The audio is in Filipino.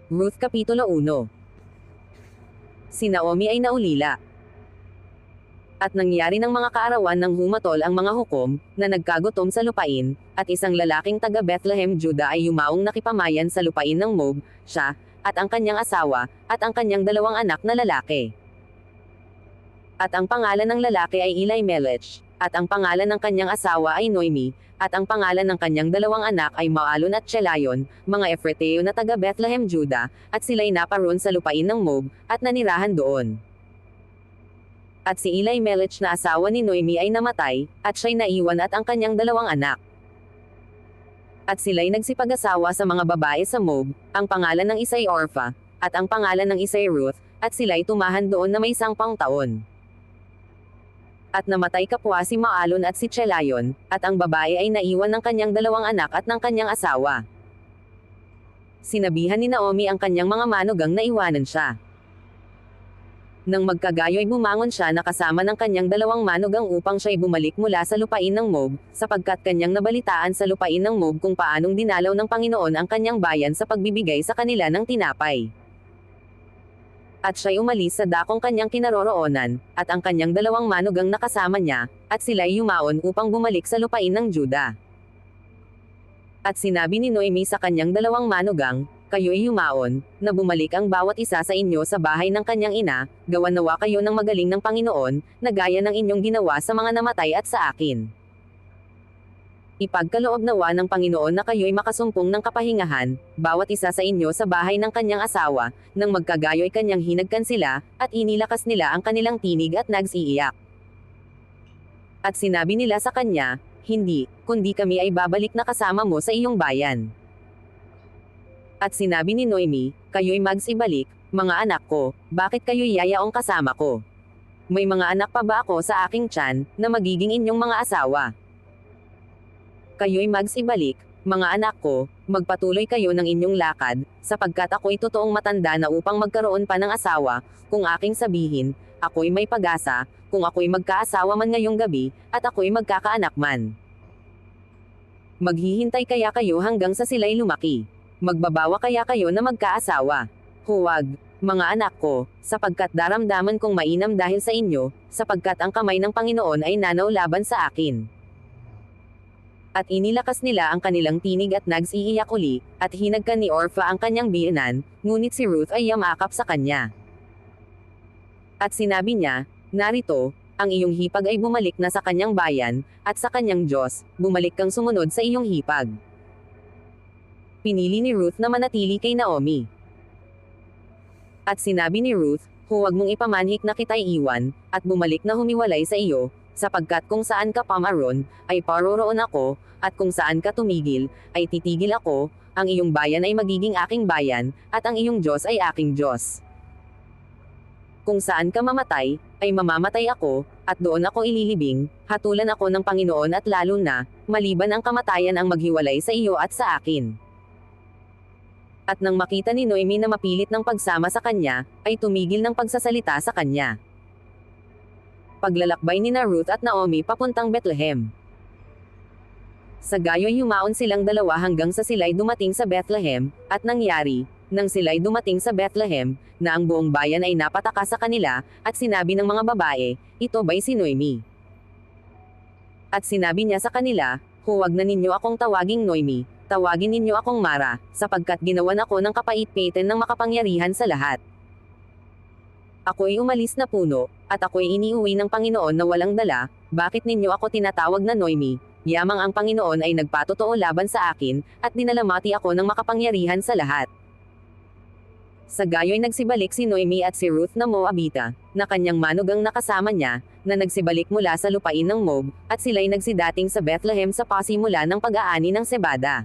Ruth Kapitulo 1. Si Naomi ay naulila. At nangyari ng mga kaarawan nang humatol ang mga hukom, na nagkagutom sa lupain, at isang lalaking taga Bethlehem, Juda ay yumaong nakipamayan sa lupain ng Moab, siya, at ang kanyang asawa, at ang kanyang dalawang anak na lalaki. At ang pangalan ng lalaki ay Elimelech, at ang pangalan ng kanyang asawa ay Noemi, at ang pangalan ng kanyang dalawang anak ay Maalon at Chelayon, mga Efreteo na taga Bethlehem, Juda, at sila'y naparoon sa lupain ng Moab, at nanirahan doon. At si Elimelech na asawa ni Noemi ay namatay, at siya'y naiwan at ang kanyang dalawang anak. At sila'y nagsipag-asawa sa mga babae sa Moab, ang pangalan ng isa'y Orpha, at ang pangalan ng isa'y Ruth, at sila'y tumahan doon na may 10 taon. At namatay kapwa si Maalon at si Chelayon, at ang babae ay naiwan ng kanyang dalawang anak at ng kanyang asawa. Sinabihan ni Naomi ang kanyang mga manugang na iwanan siya. Nang magkagayo'y bumangon siya na kasama ng kanyang dalawang manugang upang siya'y bumalik mula sa lupain ng Moab, sapagkat kanyang nabalitaan sa lupain ng Moab kung paanong dinalaw ng Panginoon ang kanyang bayan sa pagbibigay sa kanila ng tinapay. At siya'y umalis sa dakong kanyang kinaroroonan, at ang kanyang dalawang manugang na kasama niya, at sila'y yumaon upang bumalik sa lupain ng Juda. At sinabi ni Noemi sa kanyang dalawang manugang, kayo'y yumaon, na bumalik ang bawat isa sa inyo sa bahay ng kanyang ina, gawan nawa kayo ng magaling ng Panginoon, na gaya ng inyong ginawa sa mga namatay at sa akin. Ipagkaloob nawa ng Panginoon na kayo'y makasumpong ng kapahingahan, bawat isa sa inyo sa bahay ng kanyang asawa, nang magkagayo'y kanyang hinagkan sila, at inilakas nila ang kanilang tinig at nagsiiyak. At sinabi nila sa kanya, hindi, kundi kami ay babalik na kasama mo sa iyong bayan. At sinabi ni Noemi, kayo'y magsibalik, mga anak ko, bakit kayo'y yayaong kasama ko? May mga anak pa ba ako sa aking tiyan, na magiging inyong mga asawa? Kayo'y magsibalik, mga anak ko, magpatuloy kayo ng inyong lakad, sapagkat ako'y totoong matanda na upang magkaroon pa ng asawa, kung aking sabihin, ako'y may pag-asa, kung ako'y magkaasawa man ngayong gabi, at ako'y magkakaanak man. Maghihintay kaya kayo hanggang sa sila'y lumaki? Magbabawa kaya kayo na magkaasawa? Huwag, mga anak ko, sapagkat daramdaman kong mainam dahil sa inyo, sapagkat ang kamay ng Panginoon ay nanaw laban sa akin. At inilakas nila ang kanilang tinig at nagsiiyak uli, at hinagkan ni Orpha ang kanyang biyenan, ngunit si Ruth ay yamakap sa kanya. At sinabi niya, narito, ang iyong hipag ay bumalik na sa kanyang bayan, at sa kanyang Diyos, bumalik kang sumunod sa iyong hipag. Pinili ni Ruth na manatili kay Naomi. At sinabi ni Ruth, huwag mong ipamanhik na kita'y iwan, at bumalik na humiwalay sa iyo, sapagkat kung saan ka pamaroon, ay paroroon ako, at kung saan ka tumigil, ay titigil ako, ang iyong bayan ay magiging aking bayan, at ang iyong Diyos ay aking Diyos. Kung saan ka mamatay, ay mamamatay ako, at doon ako ililibing, hatulan ako ng Panginoon at lalo na, maliban ang kamatayan ang maghiwalay sa iyo at sa akin. At nang makita ni Noemi na mapilit ng pagsama sa kanya, ay tumigil ng pagsasalita sa kanya. Paglalakbay ni Ruth at Naomi papuntang Bethlehem. Sa gayo'y yumaon silang dalawa hanggang sa sila'y dumating sa Bethlehem, at nangyari, nang sila'y dumating sa Bethlehem, na ang buong bayan ay napataka sa kanila, at sinabi ng mga babae, ito ba'y si Noemi? At sinabi niya sa kanila, huwag na ninyo akong tawaging Noemi, tawagin ninyo akong Mara, sapagkat ginawan ako ng kapait-paitan ng makapangyarihan sa lahat. Ako'y umalis na puno, at ako'y iniuwi ng Panginoon na walang dala, bakit ninyo ako tinatawag na Noemi? Yamang ang Panginoon ay nagpatotoo laban sa akin, at dinalamati ako ng makapangyarihan sa lahat. Sa gayo'y nagsibalik si Noemi at si Ruth na Moabita, na kanyang manugang nakasama niya, na nagsibalik mula sa lupain ng Moab, at sila'y nagsidating sa Bethlehem sa pasimula ng pag-aani ng sebada.